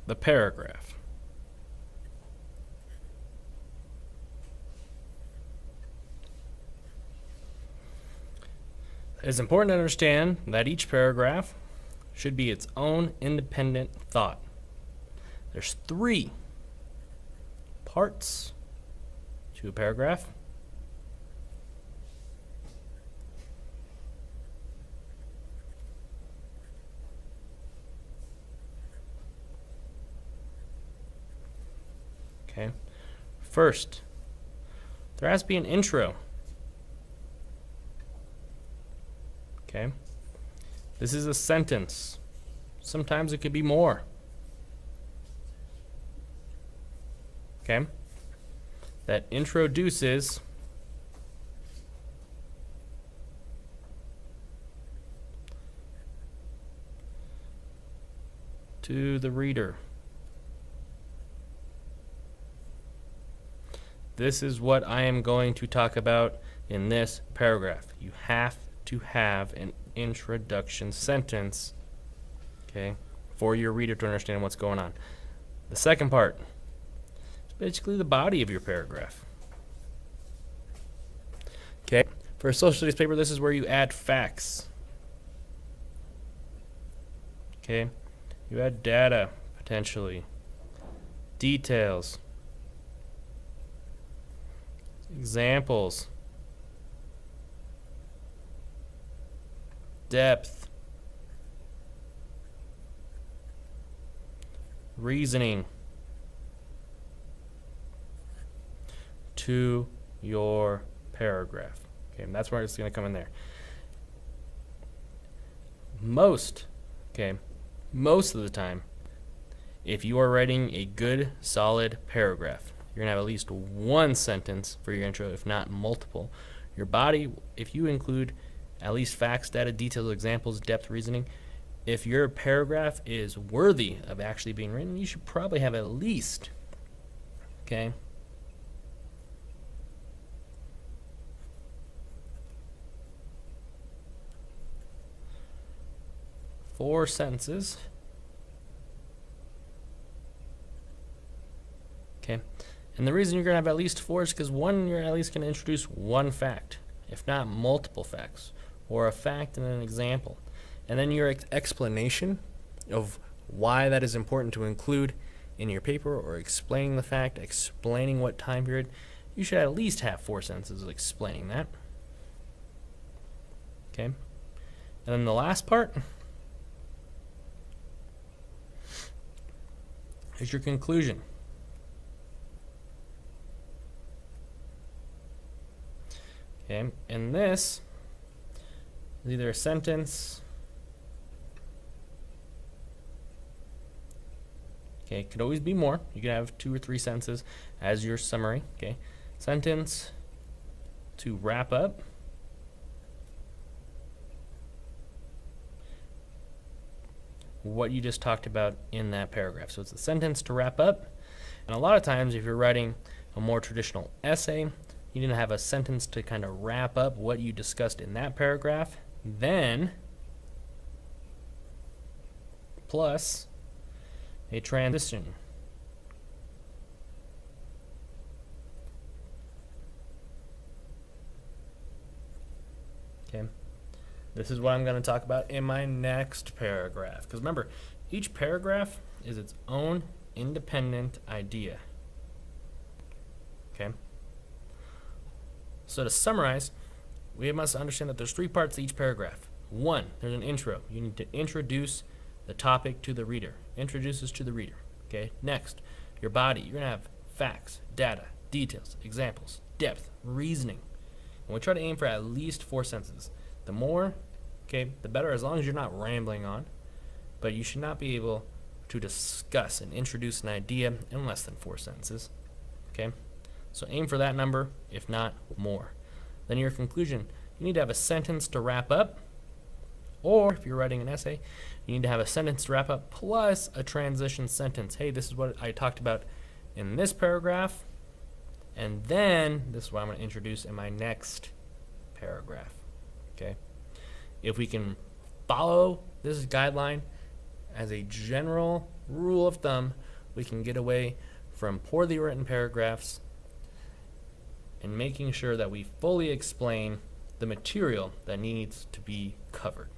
the paragraph. It is important to understand that each paragraph should be its own independent thought. There's 3 parts to a paragraph. Okay. First, there has to be an intro. Okay. This is a sentence. Sometimes it could be more. Okay. That introduces to the reader. This is what I am going to talk about in this paragraph. You have to have an introduction sentence, okay, for your reader to understand what's going on. The second part is basically the body of your paragraph. Okay, for a social studies paper, this is where you add facts. Okay, you add data, potentially, details, examples, depth, reasoning to your paragraph. Okay, and that's where it's going to come in there. Most of the time, if you are writing a good, solid paragraph, you're going to have at least one sentence for your intro, if not multiple. Your body, if you include at least facts, data, details, examples, depth, reasoning, if your paragraph is worthy of actually being written, you should probably have at least, 4 sentences. Okay. And the reason you're going to have at least 4 is because one, you're at least going to introduce one fact, if not multiple facts, or a fact and an example. And then your explanation of why that is important to include in your paper, or explaining the fact, explaining what time period, you should at least have 4 sentences explaining that. Okay. And then the last part is your conclusion. Okay, and this is either a sentence, okay, it could always be more. You could have 2 or 3 sentences as your summary, okay. Sentence to wrap up, what you just talked about in that paragraph. So it's a sentence to wrap up. And a lot of times if you're writing a more traditional essay, you need to have a sentence to kind of wrap up what you discussed in that paragraph, then plus a transition. Okay. This is what I'm going to talk about in my next paragraph. Because remember, each paragraph is its own independent idea. Okay. So to summarize, we must understand that there's 3 parts to each paragraph. 1, there's an intro. You need to introduce the topic to the reader. Introduces to the reader. Okay. Next, your body. You're going to have facts, data, details, examples, depth, reasoning. And we try to aim for at least 4 sentences. The more, okay, the better, as long as you're not rambling on. But you should not be able to discuss and introduce an idea in less than 4 sentences. Okay. So aim for that number, if not more. Then your conclusion, you need to have a sentence to wrap up, or if you're writing an essay, you need to have a sentence to wrap up plus a transition sentence. Hey, this is what I talked about in this paragraph, and then this is what I'm going to introduce in my next paragraph. Okay. If we can follow this guideline as a general rule of thumb, we can get away from poorly written paragraphs and making sure that we fully explain the material that needs to be covered.